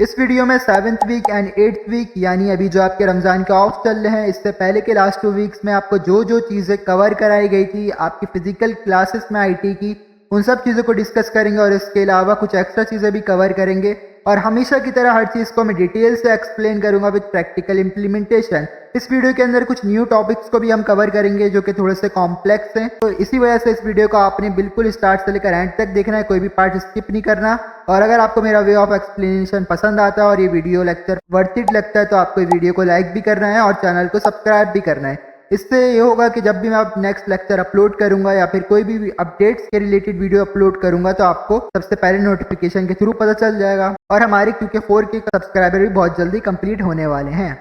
इस वीडियो में 7th week and 8th week यानी अभी जो आपके रमज़ान के ऑफ चल रहे हैं, इससे पहले के लास्ट 2 वीक्स में आपको जो जो चीज़ें कवर कराई गई थी आपकी फ़िज़िकल क्लासेस में आईटी की, उन सब चीज़ों को डिस्कस करेंगे और इसके अलावा कुछ एक्स्ट्रा चीज़ें भी कवर करेंगे। और हमेशा की तरह हर चीज़ को मैं डिटेल से एक्सप्लेन करूंगा विद प्रैक्टिकल इम्प्लीमेंटेशन। इस वीडियो के अंदर कुछ न्यू टॉपिक्स को भी हम कवर करेंगे जो कि थोड़े से कॉम्प्लेक्स हैं, तो इसी वजह से इस वीडियो को आपने बिल्कुल स्टार्ट से लेकर एंड तक देखना है, कोई भी पार्ट स्किप नहीं करना। और अगर आपको मेरा वे ऑफ एक्सप्लेनेशन पसंद आता है और ये वीडियो लेक्चर वर्थ इट लगता है तो आपको ये वीडियो को लाइक भी करना है और चैनल को सब्सक्राइब भी करना है। इससे ये होगा कि जब भी मैं नेक्स्ट लेक्चर अपलोड करूंगा या फिर कोई भी अपडेट्स के रिलेटेड वीडियो अपलोड करूंगा तो आपको सबसे पहले नोटिफिकेशन के थ्रू पता चल जाएगा। और हमारे क्योंकि 4K सब्सक्राइबर भी बहुत जल्दी कंप्लीट होने वाले हैं।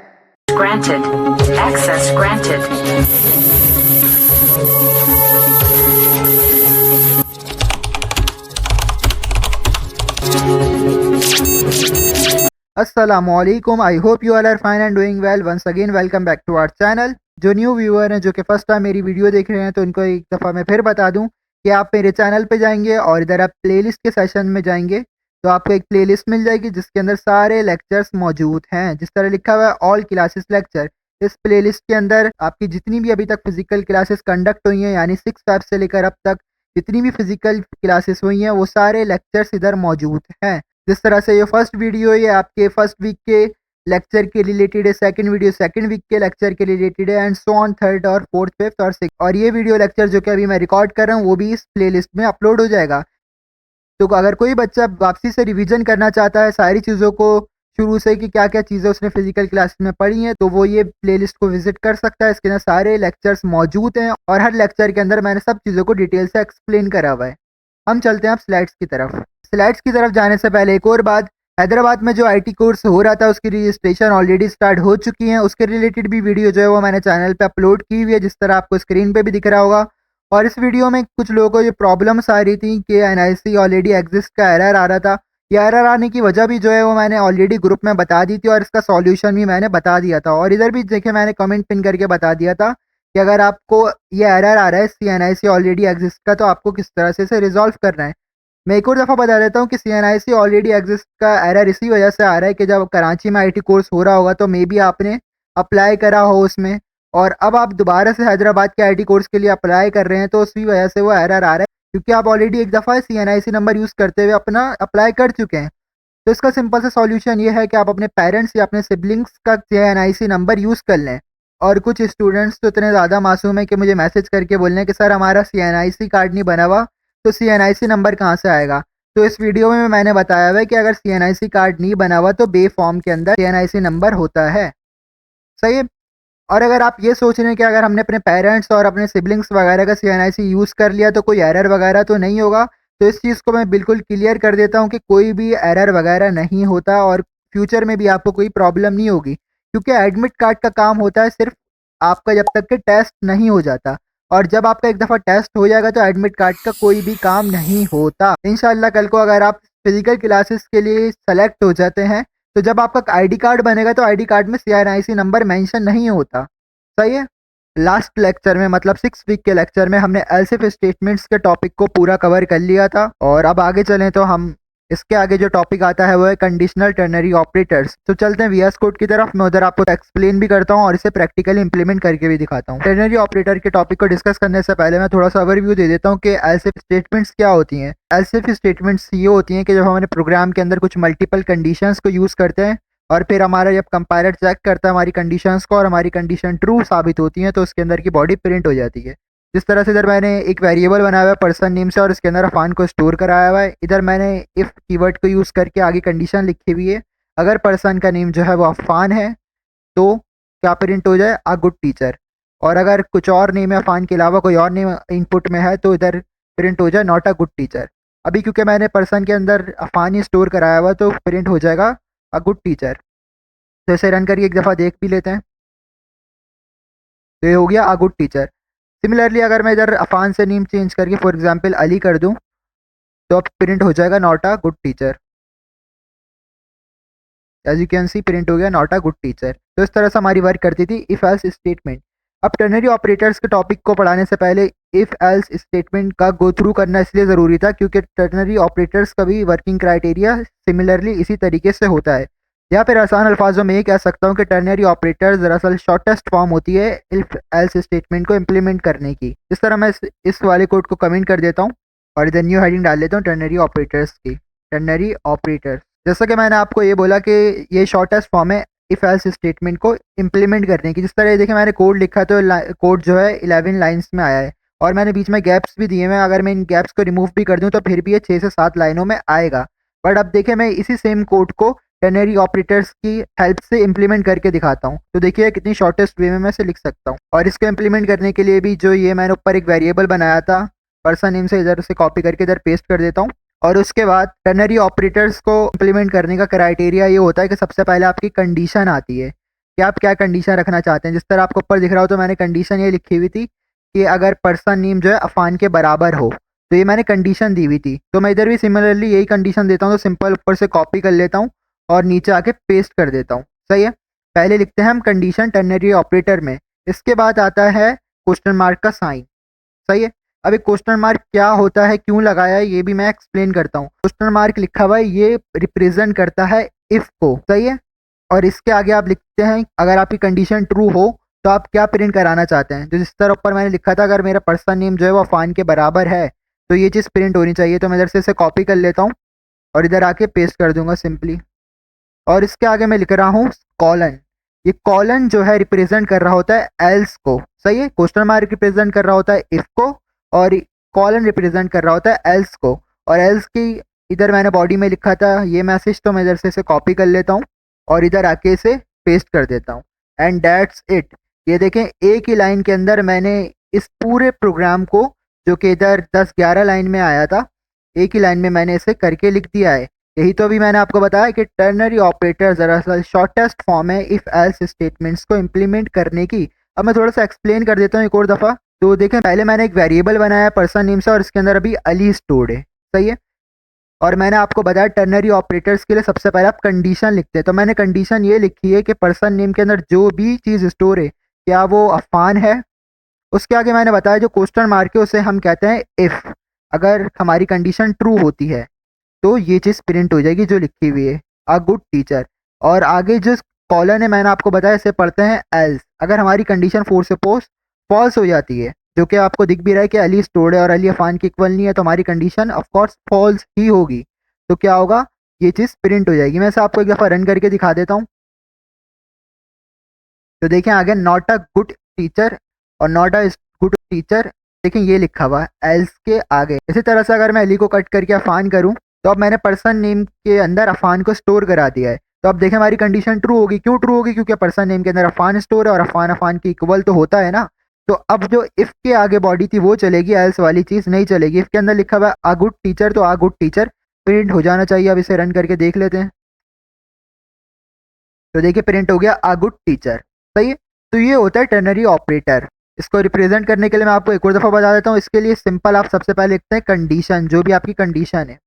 Granted. Access granted. अस्सलामुअलैकुम, I hope you all are fine and doing well. Once again welcome back to our channel. जो न्यू व्यूअर हैं जो कि फर्स्ट टाइम मेरी वीडियो देख रहे हैं तो उनको एक दफ़ा मैं फिर बता दूं कि आप मेरे चैनल पे जाएंगे और इधर आप प्लेलिस्ट के सेशन में जाएंगे तो आपको एक प्लेलिस्ट मिल जाएगी जिसके अंदर सारे लेक्चर्स मौजूद हैं। जिस तरह लिखा हुआ है ऑल क्लासेस लेक्चर, इस प्लेलिस्ट के अंदर आपकी जितनी भी अभी तक फिजिकल क्लासेस कंडक्ट हुई हैं यानी 6 Feb से लेकर अब तक जितनी भी फिजिकल क्लासेस हुई हैं वो सारे लेक्चर्स इधर मौजूद हैं। जिस तरह से ये फर्स्ट वीडियो है ये आपके फर्स्ट वीक के लेक्चर के रिलेटेड है, सेकंड वीडियो सेकंड वीक के लेक्चर के रिलेटेड है एंड सो ऑन थर्ड और फोर्थ फिफ्थ और सिक्स। और ये वीडियो लेक्चर जो कि अभी मैं रिकॉर्ड कर रहा हूँ वो भी इस प्लेलिस्ट में अपलोड हो जाएगा। तो अगर कोई बच्चा वापसी से रिवीजन करना चाहता है सारी चीज़ों को शुरू से कि क्या क्या चीज़ें उसने फिजिकल क्लासेस में पढ़ी हैं तो वो ये प्लेलिस्ट को विजिट कर सकता है। इसके अंदर सारे लेक्चर्स मौजूद हैं और हर लेक्चर के अंदर मैंने सब चीज़ों को डिटेल से एक्सप्लेन करा हुआ है। हम चलते हैं अब स्लाइड्स की तरफ। स्लाइड्स की तरफ जाने से पहले एक और बात, हैदराबाद में जो आईटी कोर्स हो रहा था उसकी रजिस्ट्रेशन ऑलरेडी स्टार्ट हो चुकी है। उसके रिलेटेड भी वीडियो जो है वो मैंने चैनल पे अपलोड की हुई है, जिस तरह आपको स्क्रीन पे भी दिख रहा होगा। और इस वीडियो में कुछ लोगों को ये प्रॉब्लम्स आ रही थी कि एनआईसी ऑलरेडी एग्जिस्ट का एरर आ रहा था। ये एरर आने की वजह भी जो है वो मैंने ऑलरेडी ग्रुप में बता दी थी और इसका सॉल्यूशन भी मैंने बता दिया था। और इधर भी देखिए मैंने कमेंट पिन करके बता दिया था कि अगर आपको ये एरर आ रहा है CNIC ऑलरेडी एग्जिस्ट का तो आपको किस तरह से इसे रिजॉल्व करना है। मैं एक और दफ़ा बता देता हूँ कि CNIC ऑलरेडी एग्जिस्ट का एरर इसी वजह से आ रहा है कि जब कराची में आईटी कोर्स हो रहा होगा तो मे बी आपने अप्लाई करा हो उसमें और अब आप दोबारा से हैदराबाद के आईटी कोर्स के लिए अप्लाई कर रहे हैं तो उसी वजह से वो एरर आ रहा है, क्योंकि आप ऑलरेडी एक दफ़ा CNIC नंबर यूज़ करते हुए अपना अप्लाई कर चुके हैं। तो इसका सिंपल सा सॉल्यूशन ये है कि आप अपने पेरेंट्स या अपने सिबलिंग्स का CNIC नंबर यूज़ कर लें। और कुछ स्टूडेंट्स तो इतने ज़्यादा मासूम हैं कि मुझे मैसेज करके बोल रहे हैं कि सर हमारा CNIC कार्ड नहीं बना हुआ तो CNIC नंबर कहाँ से आएगा। तो इस वीडियो में मैंने बताया हुआ है कि अगर CNIC कार्ड नहीं बना हुआ तो बे फॉर्म के अंदर CNIC नंबर होता है। सही है। और अगर आप ये सोच रहे हैं कि अगर हमने अपने पेरेंट्स और अपने सिबलिंग्स वगैरह का CNIC यूज़ कर लिया तो कोई एरर वगैरह तो नहीं होगा, तो इस चीज़ को मैं बिल्कुल क्लियर कर देता हूँ कि कोई भी एरर वगैरह नहीं होता और फ्यूचर में भी आपको कोई प्रॉब्लम नहीं होगी, क्योंकि एडमिट कार्ड का काम होता है सिर्फ आपका जब तक कि टेस्ट नहीं हो जाता। और जब आपका एक दफ़ा टेस्ट हो जाएगा तो एडमिट कार्ड का कोई भी काम नहीं होता। इंशाल्लाह कल को अगर आप फिजिकल क्लासेस के लिए सेलेक्ट हो जाते हैं तो जब आपका आईडी कार्ड बनेगा तो आईडी कार्ड में CNIC नंबर मेंशन नहीं होता। सही है। लास्ट लेक्चर में मतलब 6 वीक के लेक्चर में हमने एलसिफ स्टेटमेंट्स के टॉपिक को पूरा कवर कर लिया था और अब आगे चलें तो हम इसके आगे जो टॉपिक आता है वो है कंडीशनल टर्नरी ऑपरेटर्स। तो चलते हैं VS कोड की तरफ। मैं उधर आपको एक्सप्लेन भी करता हूँ और इसे प्रैक्टिकली इंप्लीमेंट करके भी दिखाता हूँ। टर्नरी ऑपरेटर के टॉपिक को डिस्कस करने से पहले मैं थोड़ा सा ओवरव्यू दे देता हूँ कि एलसिफ स्टेटमेंट्स क्या होती हैं। एलसिफ स्टेटमेंट्स ये होती हैं कि जब हमारे प्रोग्राम के अंदर कुछ मल्टीपल कंडीशंस को यूज़ करते हैं और फिर हमारा जब कंपाइलर चेक करता है हमारी कंडीशंस को और हमारी कंडीशन ट्रू साबित होती है तो उसके अंदर की बॉडी प्रिंट हो जाती है। जिस तरह से इधर मैंने एक वेरिएबल बनाया हुआ है पर्सन नेम से और इसके अंदर अफान को स्टोर कराया हुआ है। इधर मैंने इफ़ कीवर्ड को यूज़ करके आगे कंडीशन लिखी हुई है, अगर पर्सन का नेम जो है वो अफान है तो क्या प्रिंट हो जाए, अ गुड टीचर। और अगर कुछ और नेम है अफान के अलावा कोई और नेम इनपुट में है तो इधर प्रिंट हो जाए नॉट अ गुड टीचर। अभी क्योंकि मैंने पर्सन के अंदर अफान ही स्टोर कराया हुआ तो प्रिंट हो जाएगा अ गुड टीचर। तो इसे रन करके एक दफ़ा देख भी लेते हैं। तो ये हो गया अ गुड टीचर। सिमिलरली अगर मैं इधर अफान से नेम चेंज करके फॉर एग्जांपल अली कर दूं तो अब प्रिंट हो जाएगा not a good teacher. As you can see print हो गया नॉट अ गुड टीचर। तो इस तरह से हमारी वर्क करती थी इफ एल्स स्टेटमेंट। अब टर्नरी ऑपरेटर्स के टॉपिक को पढ़ाने से पहले इफ एल्स स्टेटमेंट का गो थ्रू करना इसलिए ज़रूरी था क्योंकि टर्नरी ऑपरेटर्स का भी वर्किंग क्राइटेरिया सिमिलरली इसी तरीके से होता है। या फिर आसान अल्फाजों में ये कह सकता हूँ कि टर्नरी ऑपरेटर दरअसल शॉर्टेस्ट फॉर्म होती है इफ एल्स स्टेटमेंट को इम्प्लीमेंट करने की। इस तरह मैं इस वाले कोड को कमेंट कर देता हूँ और इधर न्यू हेडिंग डाल देता हूँ टर्नरी ऑपरेटर्स की। टर्नरी ऑपरेटर्स, जैसा कि मैंने आपको ये बोला कि ये शॉर्टेस्ट फॉर्म है इफ एल्स स्टेटमेंट को इम्प्लीमेंट करने की। जिस तरह देखिए मैंने कोड लिखा तो कोड जो है 11 लाइन्स में आया है और मैंने बीच में गैप्स भी दिए हैं। अगर मैं इन गैप्स को रिमूव भी कर दूं तो फिर भी ये 6 से 7 लाइनों में आएगा। बट अब देखिए मैं इसी सेम कोड को टर्नरी ऑपरेटर्स की हेल्प से इम्प्लीमेंट करके दिखाता हूँ। तो देखिए कितनी शॉर्टेस्ट वे में मैं इसे लिख सकता हूँ। और इसको इम्प्लीमेंट करने के लिए भी जो ये मैंने ऊपर एक वेरिएबल बनाया था पर्सन नेम से इधर से कॉपी करके इधर पेस्ट कर देता हूँ। और उसके बाद टर्नरी ऑपरेटर्स को इम्प्लीमेंट करने का क्राइटेरिया ये होता है कि सबसे पहले आपकी कंडीशन आती है कि आप क्या कंडीशन रखना चाहते हैं। जिस तरह आपको ऊपर दिख रहा हो तो मैंने कंडीशन ये लिखी हुई थी कि अगर पर्सन नेम जो है अफान के बराबर हो, तो ये मैंने कंडीशन दी हुई थी। तो मैं इधर भी सिमिलरली यही कंडीशन देता हूँ। तो सिंपल ऊपर से कॉपी कर लेता हूँ और नीचे आके पेस्ट कर देता हूँ। सही है, पहले लिखते हैं हम कंडीशन टर्नरी ऑपरेटर में। इसके बाद आता है क्वेश्चन मार्क का साइन। सही है, अब एक क्वेश्चन मार्क क्या होता है, क्यों लगाया है, ये भी मैं एक्सप्लेन करता हूँ। क्वेश्चन मार्क लिखा हुआ है, ये रिप्रेजेंट करता है इफ को। सही है, और इसके आगे आप लिखते हैं अगर आपकी कंडीशन ट्रू हो तो आप क्या प्रिंट कराना चाहते हैं। जो जिस तरह ऊपर मैंने लिखा था अगर मेरा पर्सन नेम जो है वो अफान के बराबर है तो ये चीज़ प्रिंट होनी चाहिए। तो मैं इधर से इसे कॉपी कर लेता हूँ और इधर आके पेस्ट कर दूंगा सिंपली। और इसके आगे मैं लिख रहा हूँ कॉलन। ये कॉलन जो है रिप्रेजेंट कर रहा होता है एल्स को। सही है, क्वेश्चन मार्क रिप्रेजेंट कर रहा होता है इफ को और कॉलन रिप्रेजेंट कर रहा होता है एल्स को। और एल्स की इधर मैंने बॉडी में लिखा था ये मैसेज, तो मैं इधर से इसे कॉपी कर लेता हूँ और इधर आके इसे पेस्ट कर देता हूँ। And that's it. ये देखें एक ही लाइन के अंदर मैंने इस पूरे प्रोग्राम को, जो कि इधर 10-11 लाइन में आया था, एक ही लाइन में मैंने इसे करके लिख दिया है। यही तो अभी मैंने आपको बताया कि टर्नरी ऑपरेटर दरअसल शॉर्टेस्ट फॉर्म है इफ एल्स स्टेटमेंट्स को इम्प्लीमेंट करने की। अब मैं थोड़ा सा एक्सप्लेन कर देता हूँ एक और दफ़ा। तो देखें पहले मैंने एक वेरिएबल बनाया पर्सन नेम से और इसके अंदर अभी अली स्टोर्ड है। सही है, और मैंने आपको बताया टर्नरी ऑपरेटर्स के लिए सबसे पहले आप कंडीशन लिखते हैं। तो मैंने कंडीशन ये लिखी है कि पर्सन नेम के अंदर जो भी चीज़ स्टोर है क्या वो अफान है। उसके आगे मैंने बताया जो क्वेश्चन मार्क है उसे हम कहते हैं इफ़। अगर हमारी कंडीशन ट्रू होती है तो ये चीज़ प्रिंट हो जाएगी जो लिखी हुई है अ गुड टीचर। और आगे जो कॉलन है मैंने आपको बताया इसे पढ़ते हैं एल्स। अगर हमारी कंडीशन फोर सपोज फॉल्स हो जाती है, जो कि आपको दिख भी रहा है कि अली स्टोर्ड है और अली अफान की इक्वल नहीं है, तो हमारी कंडीशन ऑफ कोर्स फॉल्स ही होगी। तो क्या होगा, ये चीज़ प्रिंट हो जाएगी। मैं इसे आपको एक दफ़ा रन करके दिखा देता हूँ। तो देखें आगे नॉट अ गुड टीचर और नॉट अ गुड टीचर, देखें ये लिखा हुआ है एल्स के आगे। इसी तरह से अगर मैं अली को कट करके अफान करूं तो अब मैंने पर्सन नेम के अंदर अफान को स्टोर करा दिया है। तो अब देखें हमारी कंडीशन ट्रू होगी। क्यों ट्रू होगी, क्योंकि पर्सन नेम के अंदर अफान स्टोर है और अफान अफान की इक्वल तो होता है ना। तो अब जो इफ के आगे बॉडी थी वो चलेगी, एल्स वाली चीज़ नहीं चलेगी। इफ के अंदर लिखा हुआ है आ गुड टीचर, तो आ गुड टीचर प्रिंट हो जाना चाहिए। अब इसे रन करके देख लेते हैं। तो देखिए प्रिंट हो गया आ गुड टीचर। सही है, तो ये होता है टर्नरी ऑपरेटर। इसको रिप्रेजेंट करने के लिए मैं आपको एक और दफ़ा बता देता हूँ। इसके लिए सिंपल आप सबसे पहले लिखते हैं कंडीशन, जो भी आपकी कंडीशन है।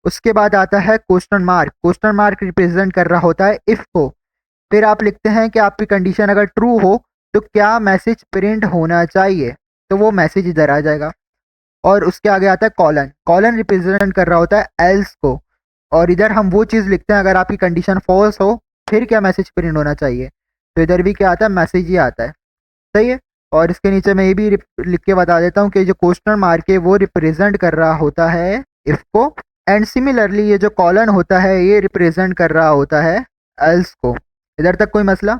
उसके बाद आता है question mark. Question mark represent कर रहा होता है इफ को। फिर आप लिखते हैं कि आपकी कंडीशन अगर ट्रू हो तो क्या मैसेज प्रिंट होना चाहिए, तो वो मैसेज इधर आ जाएगा। और उसके आगे आता है कॉलन। कॉलन रिप्रेजेंट कर रहा होता है एल्स को। और इधर हम वो चीज़ लिखते हैं अगर आपकी कंडीशन फॉल्स हो फिर क्या मैसेज प्रिंट होना चाहिए। तो इधर भी क्या आता है, मैसेज ही आता है। सही है, और इसके नीचे मैं ये भी लिख के बता देता हूँ कि जो क्वेश्चन मार्क है वो रिप्रेजेंट कर रहा होता है इफ को। एंड सिमिलरली ये जो कॉलन होता है ये रिप्रेजेंट कर रहा होता है एल्स को। इधर तक कोई मसला?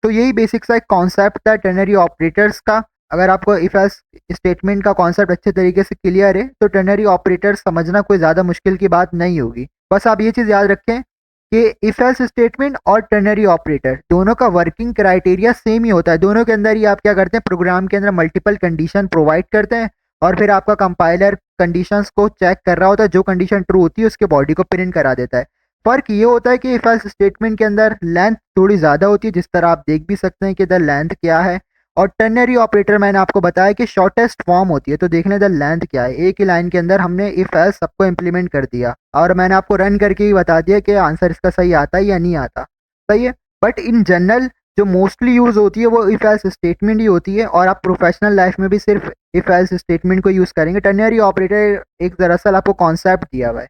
तो यही बेसिक सा एक कॉन्सेप्ट था टर्नरी ऑपरेटर्स का। अगर आपको इफ एल्स स्टेटमेंट का कॉन्सेप्ट अच्छे तरीके से क्लियर है तो टर्नरी ऑपरेटर्स समझना कोई ज़्यादा मुश्किल की बात नहीं होगी। बस आप ये चीज़ याद रखें कि इफ एल्स स्टेटमेंट और टर्नरी ऑपरेटर दोनों का वर्किंग क्राइटेरिया सेम ही होता है। दोनों के अंदर ही आप क्या करते हैं, प्रोग्राम के अंदर मल्टीपल कंडीशन प्रोवाइड करते हैं और फिर आपका कंपाइलर कंडीशंस को चेक कर रहा होता है। जो कंडीशन ट्रू होती है उसके बॉडी को प्रिंट करा देता है। फ़र्क ये होता है कि इफ एल्स स्टेटमेंट के अंदर लेंथ थोड़ी ज़्यादा होती है, जिस तरह आप देख भी सकते हैं कि द लेंथ क्या है। और टर्नरी ऑपरेटर मैंने आपको बताया कि शॉर्टेस्ट फॉर्म होती है। तो देख लें द लेंथ क्या है। एक ही लाइन के अंदर हमने इफ एल्स सबको इम्प्लीमेंट कर दिया और मैंने आपको रन करके ही बता दिया कि आंसर इसका सही आता है या नहीं आता। सही है, बट इन जनरल जो मोस्टली यूज़ होती है वो इफ एल्स स्टेटमेंट ही होती है, और आप प्रोफेशनल लाइफ में भी सिर्फ इफ एल्स स्टेटमेंट को यूज़ करेंगे। टर्नरी ऑपरेटर एक दरअसल आपको कॉन्सेप्ट दिया हुआ है।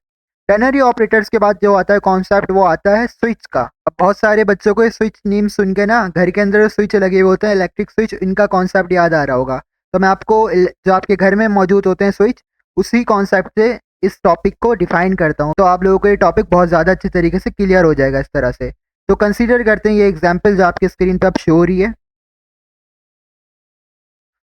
टर्नरी ऑपरेटर्स के बाद जो आता है कॉन्सेप्ट, वो आता है स्विच का। अब बहुत सारे बच्चों को स्विच नेम सुन के ना घर के अंदर स्विच लगे हुए होते हैं, इलेक्ट्रिक स्विच, इनका कॉन्सेप्ट याद आ रहा होगा। तो मैं आपको जो आपके घर में मौजूद होते हैं स्विच, उसी कॉन्सेप्ट से इस टॉपिक को डिफाइन करता हूँ, तो आप लोगों को ये टॉपिक बहुत ज़्यादा अच्छी तरीके से क्लियर हो जाएगा इस तरह से। तो कंसीडर करते हैं ये एग्जाम्पल जो आपकी स्क्रीन पे अब शो हो रही है।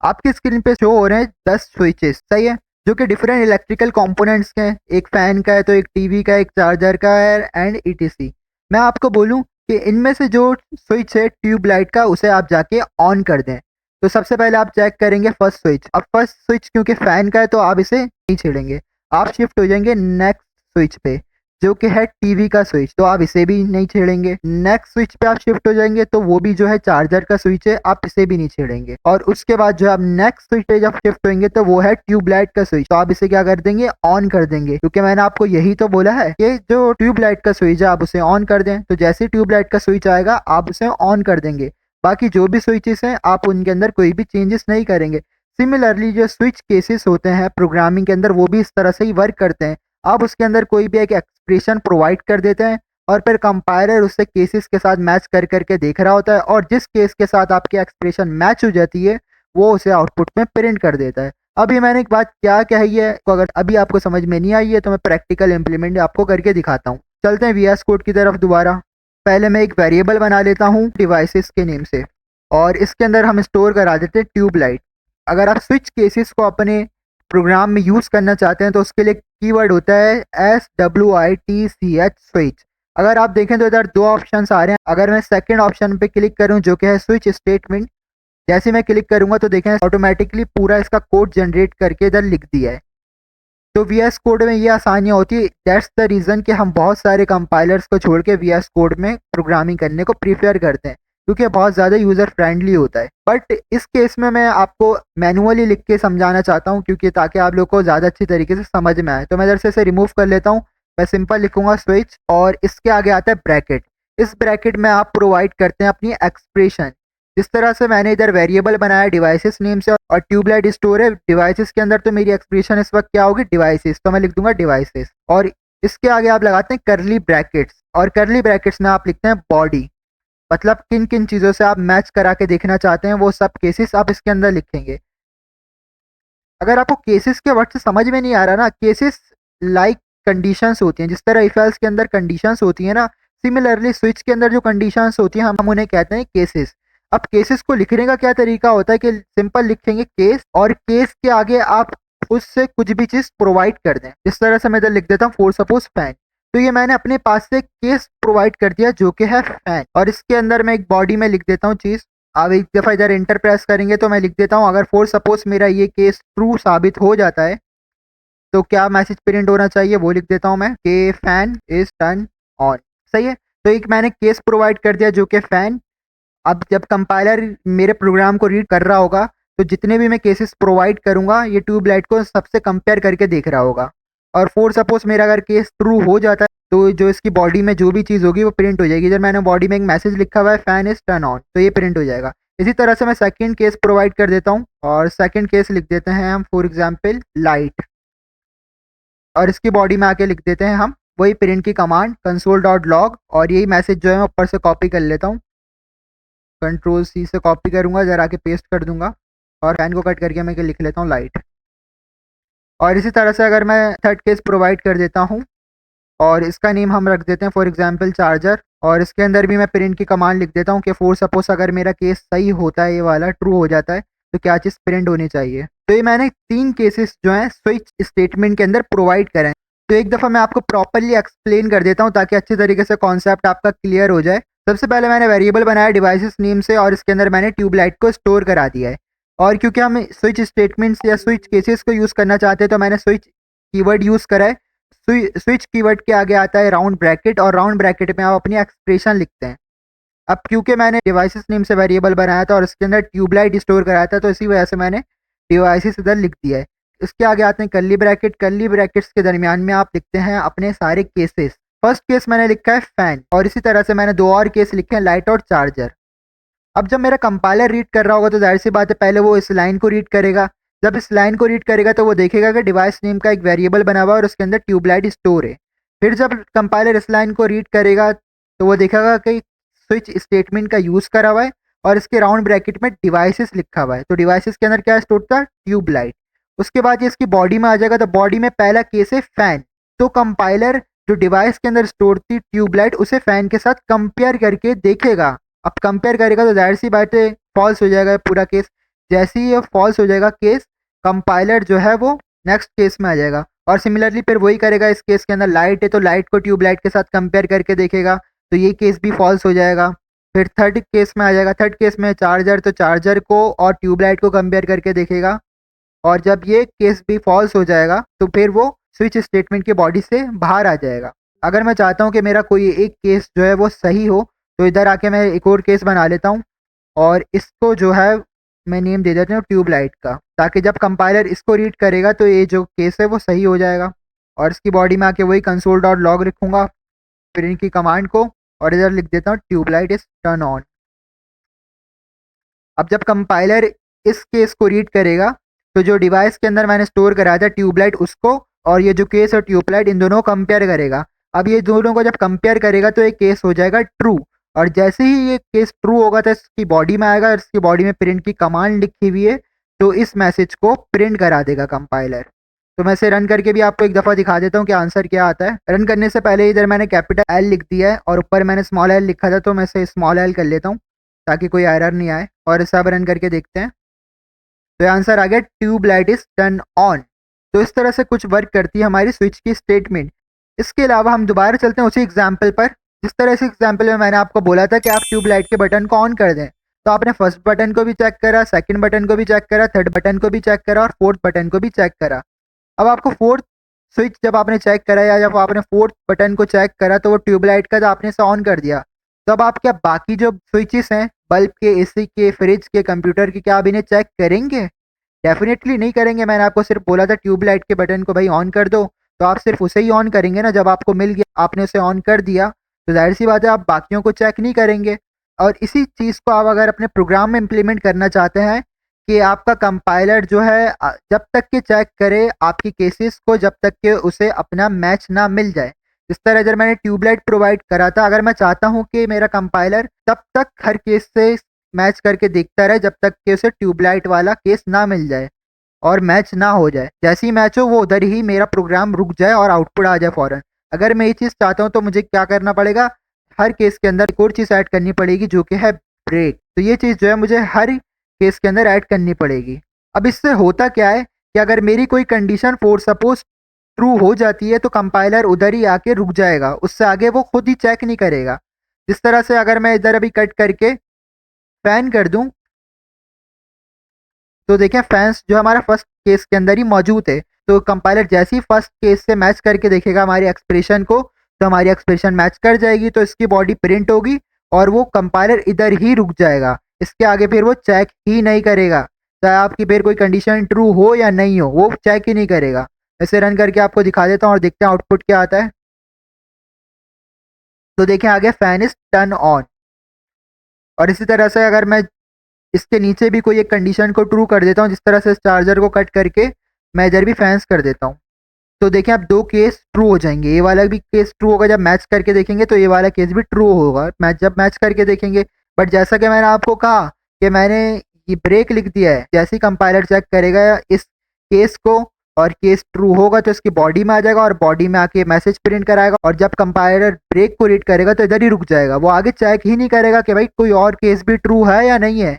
आपकी स्क्रीन पे शो हो रहे हैं 10 स्विचेस, सही है, जो कि डिफरेंट इलेक्ट्रिकल कंपोनेंट्स के हैं। एक फैन का है, तो एक टीवी का, एक चार्जर का है, एंड ईटीसी। मैं आपको बोलूं कि इनमें से जो स्विच है ट्यूब लाइट का, उसे आप जाके ऑन कर दें। तो सबसे पहले आप चेक करेंगे फर्स्ट स्विच। अब फर्स्ट स्विच क्योंकि फैन का है तो आप इसे नहीं छेड़ेंगे, आप शिफ्ट हो जाएंगे नेक्स्ट स्विच पे, जो कि है टीवी का स्विच, तो आप इसे भी नहीं छेड़ेंगे। नेक्स्ट स्विच पे आप शिफ्ट हो जाएंगे, तो वो भी जो है चार्जर का स्विच है, आप इसे भी नहीं छेड़ेंगे। और उसके बाद जो आप नेक्स्ट स्विच पे जब शिफ्ट होंगे, तो वो है ट्यूबलाइट का स्विच, तो आप इसे क्या कर देंगे, ऑन कर देंगे, क्योंकि मैंने आपको यही तो बोला है कि जो ट्यूबलाइट का स्विच है आप उसे ऑन कर दें। तो जैसे ही ट्यूबलाइट का स्विच आएगा आप उसे ऑन कर देंगे। बाकी जो भी स्विचेस हैं आप उनके अंदर कोई भी चेंजेस नहीं करेंगे। सिमिलरली जो स्विच केसेस होते हैं प्रोग्रामिंग के अंदर, वो भी इस तरह से ही वर्क करते हैं। आप उसके अंदर कोई भी एक एक्सप्रेशन प्रोवाइड कर देते हैं, और फिर कंपाइलर उससे केसेस के साथ मैच कर करके देख रहा होता है, और जिस केस के साथ आपकी एक्सप्रेशन मैच हो जाती है वो उसे आउटपुट में प्रिंट कर देता है। अभी मैंने एक बात क्या कही है, तो अगर अभी आपको समझ में नहीं आई है तो मैं प्रैक्टिकल इंप्लीमेंट आपको करके दिखाता हूँ। चलते हैं वीएस कोड की तरफ दोबारा। पहले मैं एक वेरिएबल बना लेता हूँ डिवाइसेस के नेम से, और इसके अंदर हम स्टोर करा देते हैं ट्यूबलाइट। अगर आप स्विच केसेस को अपने प्रोग्राम में यूज़ करना चाहते हैं तो उसके लिए कीवर्ड होता है SWITCH स्विच। अगर आप देखें तो इधर दो ऑप्शंस आ रहे हैं। अगर मैं सेकंड ऑप्शन पे क्लिक करूं जो कि है स्विच स्टेटमेंट, जैसे मैं क्लिक करूंगा तो देखें ऑटोमेटिकली पूरा इसका कोड जनरेट करके इधर लिख दिया है। तो वीएस कोड में ये आसानियाँ होती है। दैट्स द रीज़न कि हम बहुत सारे कंपाइलर्स को छोड़ के वीएस कोड में प्रोग्रामिंग करने को प्रीफर करते हैं, क्योंकि बहुत ज़्यादा यूज़र फ्रेंडली होता है। बट इस केस में मैं आपको मैनुअली लिख के समझाना चाहता हूँ, क्योंकि ताकि आप लोग को ज़्यादा अच्छी तरीके से समझ में आए। तो मैं इधर से इसे रिमूव कर लेता हूँ। मैं सिंपल लिखूंगा स्विच, और इसके आगे आता है ब्रैकेट। इस ब्रैकेट में आप प्रोवाइड करते हैं अपनी एक्सप्रेशन। जिस तरह से मैंने इधर वेरिएबल बनाया डिवाइसेस नेम से, और ट्यूबलाइट स्टोर है डिवाइसेस के अंदर, तो मेरी एक्सप्रेशन इस वक्त क्या होगी, डिवाइसेस, तो मैं लिख दूंगा डिवाइसेस। और इसके आगे आप लगाते हैं करली ब्रैकेट्स, और करली ब्रैकेट्स में आप लिखते हैं बॉडी। मतलब किन किन चीज़ों से आप मैच करा के देखना चाहते हैं वो सब केसेस आप इसके अंदर लिखेंगे। अगर आपको केसेस के वर्ड से समझ में नहीं आ रहा ना, केसेस लाइक कंडीशंस होती हैं, जिस तरह इफ एल्स के अंदर कंडीशंस होती हैं ना, सिमिलरली स्विच के अंदर जो कंडीशंस होती हैं हम उन्हें कहते हैं केसेस। अब केसेस को लिखने का क्या तरीका होता है कि सिंपल लिखेंगे केस, और केस के आगे आप उससे कुछ भी चीज़ प्रोवाइड कर दें। जिस तरह से मैं इधर लिख देता हूँ फॉर सपोज फैन, तो ये मैंने अपने पास से केस प्रोवाइड कर दिया जो कि है फैन, और इसके अंदर मैं एक बॉडी में लिख देता हूँ चीज़। आप एक दफ़ा इधर एंटर प्रेस करेंगे तो मैं लिख देता हूँ, अगर फॉर सपोज मेरा ये केस ट्रू साबित हो जाता है तो क्या मैसेज प्रिंट होना चाहिए, वो लिख देता हूँ मैं कि फैन इज टर्न ऑन। सही है, तो एक मैंने केस प्रोवाइड कर दिया जो कि फैन। अब जब कंपाइलर मेरे प्रोग्राम को रीड कर रहा होगा तो जितने भी मैं केसेस प्रोवाइड करूंगा ये ट्यूबलाइट को सबसे कंपेयर करके देख रहा होगा। और फॉर सपोज मेरा अगर केस ट्रू हो जाता है तो जो इसकी बॉडी में जो भी चीज़ होगी वो प्रिंट हो जाएगी। जब मैंने बॉडी में एक मैसेज लिखा हुआ है फैन इज टर्न ऑन, तो ये प्रिंट हो जाएगा। इसी तरह से मैं सेकंड केस प्रोवाइड कर देता हूँ, और सेकंड केस लिख देते हैं हम फॉर एग्जाम्पल लाइट, और इसकी बॉडी में आके लिख देते हैं हम वही प्रिंट की कमांड console.log, और यही मैसेज जो है मैं ऊपर से कॉपी कर लेता हूँ। कंट्रोल सी से कॉपी करूंगा, जरा के पेस्ट कर दूंगा, और फैन को कट करके मैं लिख लेता हूँ लाइट। और इसी तरह से अगर मैं थर्ड केस प्रोवाइड कर देता हूँ, और इसका नेम हम रख देते हैं फॉर एग्जांपल चार्जर, और इसके अंदर भी मैं प्रिंट की कमांड लिख देता हूँ कि फॉर सपोज अगर मेरा केस सही होता है, ये वाला ट्रू हो जाता है, तो क्या चीज़ प्रिंट होनी चाहिए। तो ये मैंने 3 केसेस जो हैं स्विच स्टेटमेंट के अंदर प्रोवाइड करें। तो एक दफ़ा मैं आपको प्रॉपरली एक्सप्लेन कर देता हूँ ताकि अच्छी तरीके से कॉन्सेप्ट आपका क्लियर हो जाए। सबसे पहले मैंने वेरिएबल बनाया डिवाइसेस नेम से, और इसके अंदर मैंने ट्यूबलाइट को स्टोर करा दिया है। और क्योंकि हम स्विच स्टेटमेंट्स या स्विच केसेस को यूज़ करना चाहते हैं तो मैंने स्विच कीवर्ड यूज़ करा है। स्विच कीवर्ड के आगे आता है राउंड ब्रैकेट, और राउंड ब्रैकेट में आप अपनी एक्सप्रेशन लिखते हैं। अब क्योंकि मैंने डिवाइसेस नेम से वेरिएबल बनाया था और इसके अंदर ट्यूबलाइट स्टोर कराया था, तो इसी वजह से मैंने डिवाइसेस इधर लिख दिया है। इसके आगे आते हैं कर्ली ब्रैकेट। कर्ली ब्रैकेट्स के दरमियान में आप लिखते हैं अपने सारे केसेस। फर्स्ट केस मैंने लिखा है फैन, और इसी तरह से मैंने 2 और केस लिखे हैं लाइट और चार्जर। अब जब मेरा कंपाइलर रीड कर रहा होगा तो जाहिर सी बात है पहले वो इस लाइन को रीड करेगा। जब इस लाइन को रीड करेगा तो वो देखेगा कि डिवाइस नेम का एक वेरिएबल बना हुआ है और उसके अंदर ट्यूबलाइट स्टोर है। फिर जब कंपाइलर इस लाइन को रीड करेगा तो वो देखेगा कि स्विच स्टेटमेंट का यूज़ करा हुआ है और इसके राउंड ब्रैकेट में डिवाइसेस लिखा हुआ है। तो डिवाइसेस के अंदर क्या स्टोर था? ट्यूबलाइट। उसके बाद ये इसकी बॉडी में आ जाएगा तो बॉडी में पहला केस है फैन। तो कंपाइलर जो डिवाइस के अंदर स्टोर थी ट्यूबलाइट उसे फैन के साथ कंपेयर करके देखेगा। अब कंपेयर करेगा तो जाहिर सी बात है फॉल्स हो जाएगा पूरा केस। जैसे ही ये फॉल्स हो जाएगा केस, कंपाइलर जो है वो नेक्स्ट केस में आ जाएगा और सिमिलरली फिर वही करेगा। इस केस के अंदर लाइट है तो लाइट को ट्यूबलाइट के साथ कंपेयर करके देखेगा तो ये केस भी फॉल्स हो जाएगा। फिर थर्ड केस में आ जाएगा। थर्ड केस में चार्जर, तो चार्जर को और ट्यूबलाइट को कंपेयर करके देखेगा और जब ये केस भी फॉल्स हो जाएगा तो फिर वो स्विच स्टेटमेंट की बॉडी से बाहर आ जाएगा। अगर मैं चाहता हूँ कि मेरा कोई एक केस जो है वो सही हो तो इधर आके मैं एक और केस बना लेता हूँ और इसको जो है मैं नेम दे देता हूँ ट्यूबलाइट का, ताकि जब कंपाइलर इसको रीड करेगा तो ये जो केस है वो सही हो जाएगा। और इसकी बॉडी में आके वही कंसोल डॉट लॉग लिखूंगा, फिर इनकी कमांड को, और इधर लिख देता हूँ ट्यूबलाइट इज टर्न ऑन। अब जब कंपाइलर इस केस को रीड करेगा तो जो डिवाइस के अंदर मैंने स्टोर कराया था ट्यूबलाइट उसको और ये जो केस है ट्यूबलाइट इन दोनों को कंपेयर करेगा। अब ये दोनों को जब कंपेयर करेगा तो ये केस हो जाएगा ट्रू और जैसे ही ये केस ट्रू होगा तो इसकी बॉडी में आएगा और इसकी बॉडी में प्रिंट की कमांड लिखी हुई है तो इस मैसेज को प्रिंट करा देगा कंपाइलर। तो मैं इसे रन करके भी आपको एक दफ़ा दिखा देता हूँ कि आंसर क्या आता है। रन करने से पहले इधर मैंने कैपिटल एल लिख दिया है और ऊपर मैंने स्मॉल एल लिखा था तो मैं इसे स्मॉल एल कर लेता हूँ ताकि कोई एरर नहीं आए और इसे अब रन करके देखते हैं। तो आंसर आ गया ट्यूबलाइट इज टर्न ऑन। तो इस तरह से कुछ वर्क करती है हमारी स्विच की स्टेटमेंट। इसके अलावा हम दोबारा चलते हैं उसी एग्जाम्पल पर। जिस तरह से एग्जाम्पल में मैंने आपको बोला था कि आप ट्यूबलाइट के बटन को ऑन कर दें, तो आपने फर्स्ट बटन को भी चेक करा, सेकंड बटन को भी चेक करा, थर्ड बटन को भी चेक करा और फोर्थ बटन को भी चेक करा। अब आपको फोर्थ स्विच जब आपने चेक करा या जब आपने फोर्थ बटन को चेक करा तो वो ट्यूबलाइट का आपने इसे ऑन कर दिया। तो अब आप क्या बाकी जो स्विचेस हैं बल्ब के, एसी के, फ्रिज के, कंप्यूटर के, क्या आप इन्हें चेक करेंगे? डेफिनेटली नहीं करेंगे। मैंने आपको सिर्फ बोला था ट्यूबलाइट के बटन को भाई ऑन कर दो, तो आप सिर्फ उसे ही ऑन करेंगे ना। जब आपको मिल गया आपने उसे ऑन कर दिया तो जाहिर सी बात है आप बाकियों को चेक नहीं करेंगे। और इसी चीज़ को आप अगर अपने प्रोग्राम में इम्प्लीमेंट करना चाहते हैं कि आपका कंपाइलर जो है जब तक के चेक करे आपकी केसेस को, जब तक के उसे अपना मैच ना मिल जाए। इस तरह अगर मैंने ट्यूबलाइट प्रोवाइड करा था, अगर मैं चाहता हूँ कि मेरा कंपाइलर तब तक हर केस से मैच करके देखता रहे जब तक कि उसे ट्यूबलाइट वाला केस ना मिल जाए और मैच ना हो जाए। जैसे ही मैच हो वो उधर ही मेरा प्रोग्राम रुक जाए और आउटपुट आ जाए फ़ौरन। अगर मैं ये चीज़ चाहता हूँ तो मुझे क्या करना पड़ेगा, हर केस के अंदर एक और चीज़ ऐड करनी पड़ेगी जो कि है ब्रेक। तो ये चीज़ जो है मुझे हर केस के अंदर ऐड करनी पड़ेगी। अब इससे होता क्या है कि अगर मेरी कोई कंडीशन फॉर सपोज ट्रू हो जाती है तो कंपाइलर उधर ही आके रुक जाएगा, उससे आगे वो खुद ही चेक नहीं करेगा। जिस तरह से अगर मैं इधर अभी कट करके फैन कर दूं तो देखें फैंस जो हमारा फर्स्ट केस के अंदर ही मौजूद है। तो कंपाइलर जैसे ही फर्स्ट केस से मैच करके देखेगा हमारी एक्सप्रेशन को तो हमारी एक्सप्रेशन मैच कर जाएगी, तो इसकी बॉडी प्रिंट होगी और वो कंपाइलर इधर ही रुक जाएगा। इसके आगे फिर वो चेक ही नहीं करेगा, चाहे आपकी फिर कोई कंडीशन ट्रू हो या नहीं हो, वो चेक ही नहीं करेगा। इसे रन करके आपको दिखा देता हूँ और देखते हैं आउटपुट क्या आता है। तो देखें आगे फैन इज टर्न ऑन। और इसी तरह से अगर मैं इसके नीचे भी कोई एक कंडीशन को ट्रू कर देता हूँ, जिस तरह से इस चार्जर को कट करके मैं इधर भी फैंस कर देता हूँ, तो देखिए अब दो केस ट्रू हो जाएंगे। ये वाला भी केस ट्रू होगा, जब मैच करके देखेंगे तो ये वाला केस भी ट्रू होगा जब मैच करके देखेंगे। बट जैसा कि मैंने आपको कहा कि मैंने ये ब्रेक लिख दिया है, जैसे ही कंपाइलर चेक करेगा इस केस को और केस ट्रू होगा तो इसकी बॉडी में आ जाएगा और बॉडी में आके मैसेज प्रिंट कराएगा और जब कंपाइलर ब्रेक को रीड करेगा तो इधर ही रुक जाएगा, वो आगे चेक ही नहीं करेगा कि भाई कोई और केस भी ट्रू है या नहीं है।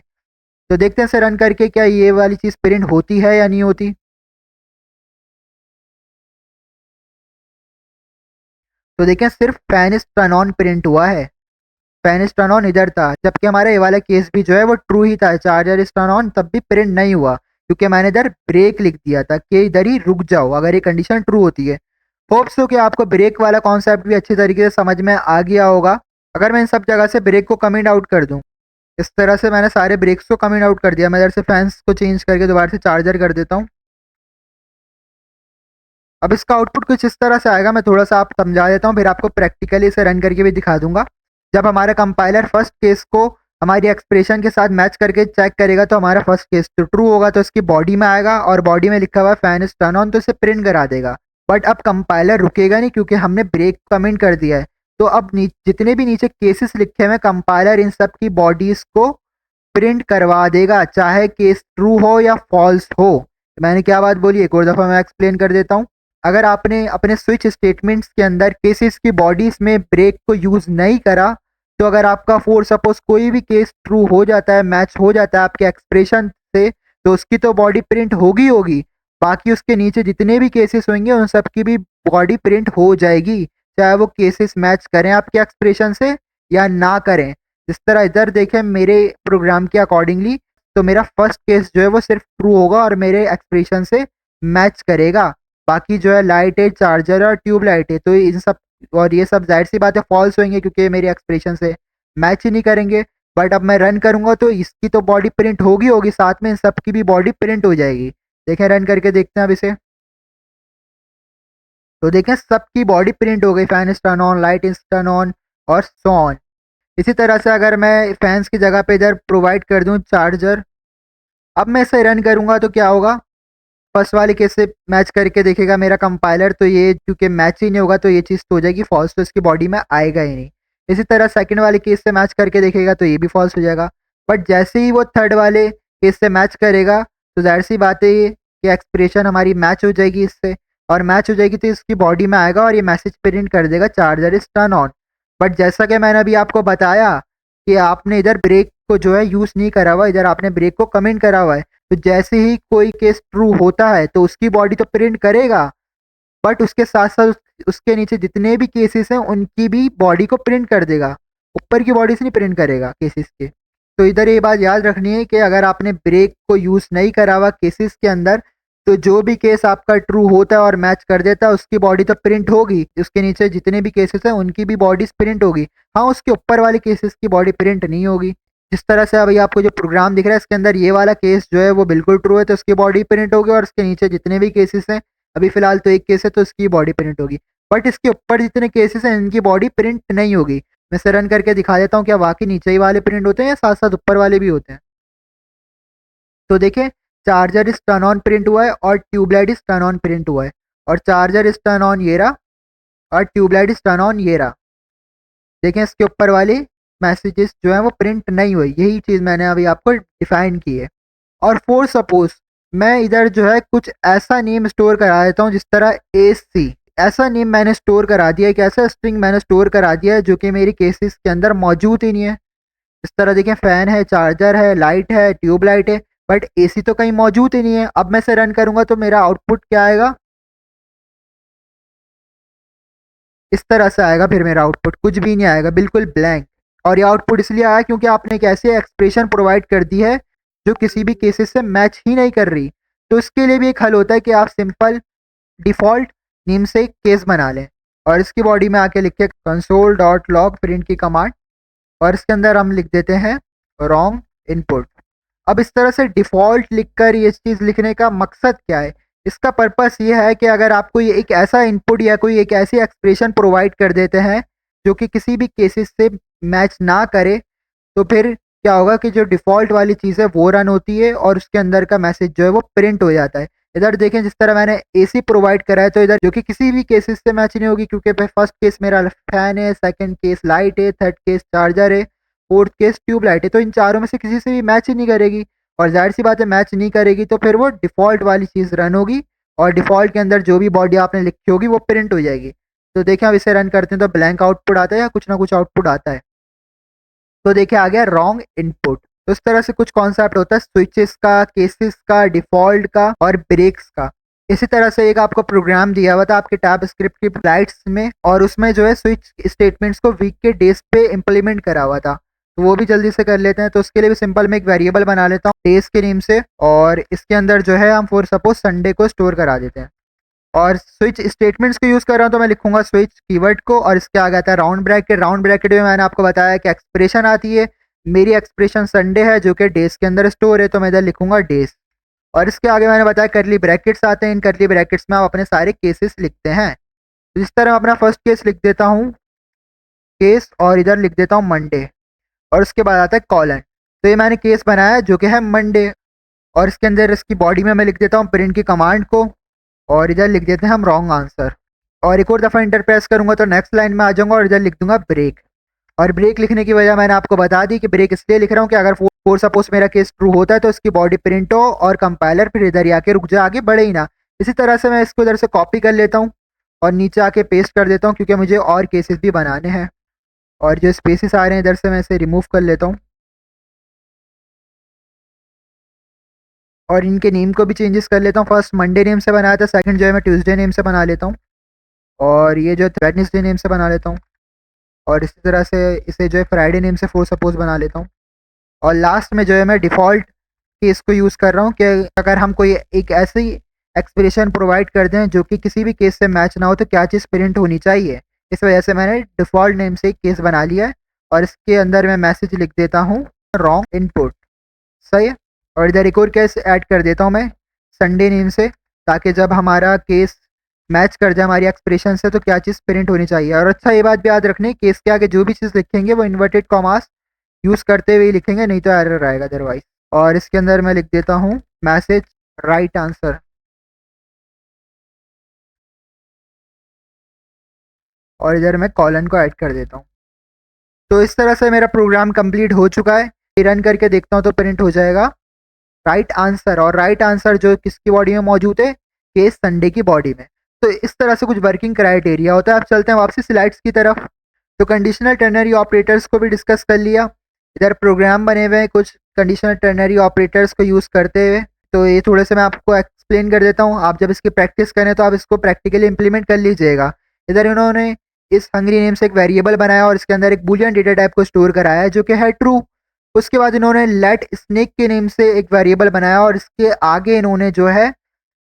तो देखते हैं इसे रन करके क्या ये वाली चीज़ प्रिंट होती है या नहीं होती। तो देखें सिर्फ fan is turn on print हुआ है। फैन इज टर्न ऑन इधर था, जबकि हमारा ये वाला केस भी जो है वो ट्रू ही था, चार्जर इज टर्न ऑन तब भी प्रिंट नहीं हुआ क्योंकि मैंने इधर ब्रेक लिख दिया था कि इधर ही रुक जाओ अगर ये कंडीशन ट्रू होती है। होप्स हो कि आपको ब्रेक वाला कॉन्सेप्ट भी अच्छी तरीके से समझ में आ गया होगा। अगर मैं इन सब जगह से ब्रेक को कमेंट आउट कर दूं, इस तरह से मैंने सारे ब्रेक्स को कमेंट आउट कर दिया। मैं इधर से फैंस को चेंज करके दोबारा से चार्जर कर देता हूँ। अब इसका आउटपुट कुछ इस तरह से आएगा, मैं थोड़ा सा आप समझा देता हूँ फिर आपको प्रैक्टिकली इसे रन करके भी दिखा दूंगा। जब हमारा कंपाइलर फर्स्ट केस को हमारी एक्सप्रेशन के साथ मैच करके चेक करेगा तो हमारा फर्स्ट केस तो ट्रू होगा, तो इसकी बॉडी में आएगा और बॉडी में लिखा हुआ है फैन इज टर्न ऑन, तो इसे प्रिंट करा देगा। बट अब कंपाइलर रुकेगा नहीं क्योंकि हमने ब्रेक कमेंट कर दिया है। तो अब जितने भी नीचे केसेस लिखे हुए कंपाइलर इन सब की बॉडीज को प्रिंट करवा देगा, चाहे केस ट्रू हो या फॉल्स हो। मैंने क्या बात बोली, एक और दफ़ा मैं एक्सप्लेन कर देता हूँ। अगर आपने अपने स्विच स्टेटमेंट्स के अंदर केसेस की बॉडीज में ब्रेक को यूज़ नहीं करा, तो अगर आपका फॉर सपोज कोई भी केस ट्रू हो जाता है, मैच हो जाता है आपके एक्सप्रेशन से, तो उसकी तो बॉडी प्रिंट होगी होगी, बाकी उसके नीचे जितने भी केसेस होंगे उन सब की भी बॉडी प्रिंट हो जाएगी, चाहे वो केसेस मैच करें आपके एक्सप्रेशन से या ना करें। जिस तरह इधर देखें मेरे प्रोग्राम के अकॉर्डिंगली, तो मेरा फर्स्ट केस जो है वो सिर्फ ट्रू होगा और मेरे एक्सप्रेशन से मैच करेगा। बाकी जो है लाइट है, चार्जर और ट्यूब लाइट है, तो इन सब और ये सब जाहिर सी बात है फॉल्स होंगे क्योंकि मेरे एक्सप्रेशन से मैच ही नहीं करेंगे। बट अब मैं रन करूंगा तो इसकी तो बॉडी प्रिंट होगी होगी, साथ में इन सब की भी बॉडी प्रिंट हो जाएगी। देखें रन करके देखते हैं अब इसे, तो देखें सबकी बॉडी प्रिंट हो गई, fan is turn on, light is turn on और सो ऑन। इसी तरह से अगर मैं फैंस की जगह पे इधर प्रोवाइड कर दूं चार्जर, अब मैं इसे रन करूंगा तो क्या होगा, फर्स्ट वाले केस से मैच करके देखेगा मेरा कंपाइलर, तो ये क्योंकि मैच ही नहीं होगा तो ये चीज़ तो हो जाएगी फॉल्स, तो इसकी बॉडी में आएगा ही नहीं। इसी तरह सेकंड वाले केस से मैच करके देखेगा तो ये भी फॉल्स हो जाएगा। बट जैसे ही वो थर्ड वाले केस से मैच करेगा तो जाहिर सी बात है ये कि एक्सप्रेशन हमारी मैच हो जाएगी इससे, और मैच हो जाएगी तो इसकी बॉडी में आएगा और ये मैसेज प्रिंट कर देगा charger is turn on. But जैसा कि मैंने अभी आपको बताया कि आपने इधर ब्रेक को जो है यूज़ नहीं करा हुआ, इधर आपने ब्रेक को कमेंट करा हुआ है, तो जैसे ही कोई केस ट्रू होता है तो उसकी बॉडी तो प्रिंट करेगा, बट उसके साथ साथ उसके नीचे जितने भी केसेस हैं उनकी भी बॉडी को प्रिंट कर देगा, ऊपर की बॉडी से नहीं प्रिंट करेगा केसेस के। तो इधर ये बात याद रखनी है कि अगर आपने ब्रेक को यूज़ नहीं करा हुआ केसेस के अंदर, तो जो भी केस आपका ट्रू होता है और मैच कर देता है उसकी बॉडी तो प्रिंट होगी, उसके नीचे जितने भी केसेस हैं उनकी भी बॉडीज प्रिंट होगी। हाँ, उसके ऊपर वाले केसेस की बॉडी प्रिंट नहीं होगी। जिस तरह से अभी आपको जो प्रोग्राम दिख रहा है इसके अंदर ये वाला केस जो है वो बिल्कुल ट्रू है तो उसकी बॉडी प्रिंट होगी, और उसके नीचे जितने भी केसेस हैं, अभी फिलहाल तो एक केस है तो उसकी बॉडी प्रिंट होगी, बट इसके ऊपर जितने केसेस हैं इनकी बॉडी प्रिंट नहीं होगी। मैं इसे रन करके दिखा देता हूँ क्या वाकई नीचे ही वाले प्रिंट होते हैं या साथ साथ ऊपर वाले भी होते हैं। तो देखें charger is turn on print हुआ है और tubelight is turn on print हुआ है, और चार्जर इज टर्न ऑन ये रहा और ट्यूबलाइट इज टर्न ऑन ये रहा। देखें इसके ऊपर वाले मैसेजेस जो हैं वो प्रिंट नहीं हुए, यही चीज़ मैंने अभी आपको डिफाइन की है। और फॉर सपोज मैं इधर जो है कुछ ऐसा नेम स्टोर करा देता हूँ जिस तरह AC, ऐसा नेम मैंने स्टोर करा दिया है, एक ऐसा स्ट्रिंग मैंने स्टोर करा दिया है जो कि मेरी केसेस के अंदर मौजूद ही नहीं है। इस तरह देखें फैन है, चार्जर है, लाइट है, ट्यूब लाइट है, बट AC तो कहीं मौजूद ही नहीं है। अब मैं इसे रन करूंगा तो मेरा आउटपुट क्या आएगा, इस तरह से आएगा, फिर मेरा आउटपुट कुछ भी नहीं आएगा, बिल्कुल ब्लैंक। और ये आउटपुट इसलिए आया क्योंकि आपने एक ऐसी एक्सप्रेशन प्रोवाइड कर दी है जो किसी भी केसेस से मैच ही नहीं कर रही। तो इसके लिए भी एक हल होता है कि आप सिंपल डिफ़ॉल्ट नेम से एक केस बना लें और इसकी बॉडी में आके लिखे console.log प्रिंट की कमांड, और इसके अंदर हम लिख देते हैं रॉन्ग इनपुट। अब इस तरह से डिफ़ॉल्ट लिखकर ये चीज़ लिखने का मकसद क्या है, इसका पर्पस ये है कि अगर आप कोई एक ऐसा इनपुट या कोई एक ऐसी एक्सप्रेशन प्रोवाइड कर देते हैं जो कि किसी भी केसेस से मैच ना करे, तो फिर क्या होगा कि जो डिफ़ॉल्ट वाली चीज़ है वो रन होती है और उसके अंदर का मैसेज जो है वो प्रिंट हो जाता है। इधर देखें जिस तरह मैंने AC प्रोवाइड करा है, तो इधर जो कि किसी भी केसेस से मैच नहीं होगी क्योंकि फर्स्ट केस मेरा फैन है, सेकंड केस लाइट है, थर्ड केस चार्जर है, फोर्थ केस ट्यूब लाइट है, तो इन चारों में से किसी से भी मैच ही नहीं करेगी। और जाहिर सी बात है मैच नहीं करेगी तो फिर वो डिफ़ॉल्ट वाली चीज़ रन होगी और डिफ़ॉल्ट के अंदर जो भी बॉडी आपने लिखी होगी वो प्रिंट हो जाएगी। तो देखें अब इसे रन करते हैं तो ब्लैंक आउटपुट आता है या कुछ ना कुछ आउटपुट आता है। तो देखिए आ गया रॉन्ग इनपुट। तो इस तरह से कुछ कॉन्सेप्ट होता है स्विचेस का, केसेस का, डिफ़ॉल्ट का और ब्रेक्स का। इसी तरह से एक आपको प्रोग्राम दिया हुआ था आपके टैब स्क्रिप्ट की स्लाइड्स में, और उसमें जो है स्विच स्टेटमेंट्स को वीक के डेज पे इम्प्लीमेंट करा हुआ था, तो वो भी जल्दी से कर लेते हैं। तो उसके लिए भी सिंपल मैं एक वेरिएबल बना लेता हूँ डेज के नेम से, और इसके अंदर जो है हम फॉर सपोज संडे को स्टोर करा देते हैं। और स्विच स्टेटमेंट्स को यूज़ कर रहा हूँ तो मैं लिखूंगा स्विच कीवर्ड को और इसके आगे आता है राउंड ब्रैकेट। राउंड ब्रैकेट में मैंने आपको बताया कि एक्सप्रेशन आती है, मेरी एक्सप्रेशन संडे है जो कि डेज के अंदर स्टोर है, तो मैं इधर लिखूंगा डेज। और इसके आगे मैंने बताया करली ब्रैकेट्स आते हैं, इन करली ब्रैकेट्स में आप अपने सारे केसेस लिखते हैं। तो इस तरह मैं अपना फर्स्ट केस लिख देता हूँ केस, और इधर लिख देता हूँ मंडे, और उसके बाद आता है कॉलन। तो ये मैंने केस बनाया जो कि है मंडे, और इसके अंदर इसकी बॉडी में मैं लिख देता हूँ प्रिंट की कमांड को, और इधर लिख देते हैं हम रॉन्ग आंसर। और एक और दफ़ा इंटर प्रेस करूंगा तो नेक्स्ट लाइन में आ जाऊंगा और इधर लिख दूंगा ब्रेक। और ब्रेक लिखने की वजह मैंने आपको बता दी कि ब्रेक इसलिए लिख रहा हूँ कि अगर फोर सपोज मेरा केस ट्रू होता है तो इसकी बॉडी प्रिंट हो और कंपाइलर फिर इधर ही आके रुक जाए, आगे बढ़े ही ना। इसी तरह से मैं इसको इधर से कॉपी कर लेता हूँ और नीचे आके पेस्ट कर देता हूँ, क्योंकि मुझे और केसेस भी बनाने हैं। और जो स्पेसिस आ रहे हैं इधर से मैं इसे रिमूव कर लेता हूँ, और इनके नेम को भी चेंजेस कर लेता हूँ। फर्स्ट मंडे नेम से बनाया था, सेकंड जो है मैं ट्यूसडे नेम से बना लेता हूँ, और ये जो है वेडनेसडे नेम से बना लेता हूँ, और इसी तरह से इसे जो है फ्राइडे नेम से फोर सपोज बना लेता हूँ। और लास्ट में जो है मैं डिफ़ॉल्ट केस को यूज़ कर रहा हूँ कि अगर हम कोई एक ऐसी एक्सप्रेशन प्रोवाइड कर दें जो कि किसी भी केस से मैच ना हो तो क्या चीज़ प्रिंट होनी चाहिए। इस वजह से मैंने डिफ़ॉल्ट नेम से एक केस बना लिया है, और इसके अंदर मैं मैसेज लिख देता हूँ रॉन्ग इनपुट। सही है। और इधर एक और केस ऐड कर देता हूँ मैं संडे नेम से, ताकि जब हमारा केस मैच कर जाए हमारी एक्सप्रेशन से तो क्या चीज़ प्रिंट होनी चाहिए। और अच्छा ये बात भी याद रखनी, केस के आगे जो भी चीज़ लिखेंगे वो इन्वर्टेड कॉमास यूज़ करते हुए ही लिखेंगे, नहीं तो एरर आएगा अदरवाइज। और इसके अंदर मैं लिख देता हूँ मैसेज राइट आंसर, और इधर मैं कॉलन को ऐड कर देता हूँ। तो इस तरह से मेरा प्रोग्राम कंप्लीट हो चुका है। रन करके देखता हूँ तो प्रिंट हो जाएगा राइट आंसर, और राइट आंसर जो किसकी बॉडी में मौजूद है, केस संडे की बॉडी में। तो इस तरह से कुछ वर्किंग क्राइटेरिया होता है। अब चलते हैं वापसी स्लाइड्स की तरफ। तो कंडीशनल टर्नरी ऑपरेटर्स को भी डिस्कस कर लिया। इधर प्रोग्राम बने हुए हैं कुछ कंडीशनल टर्नरी ऑपरेटर्स को यूज़ करते हुए, तो ये थोड़े से मैं आपको एक्सप्लेन कर देता हूँ। आप जब इसकी प्रैक्टिस करें तो आप इसको प्रैक्टिकली इंप्लीमेंट कर लीजिएगा। इधर इन्होंने इस हंगरी नेम से एक वेरिएबल बनाया और इसके अंदर एक बुलियन डेटा टाइप को स्टोर कराया है जो कि है ट्रू। उसके बाद इन्होंने लेट स्नेक के नेम से एक वेरिएबल बनाया और इसके आगे इन्होंने जो है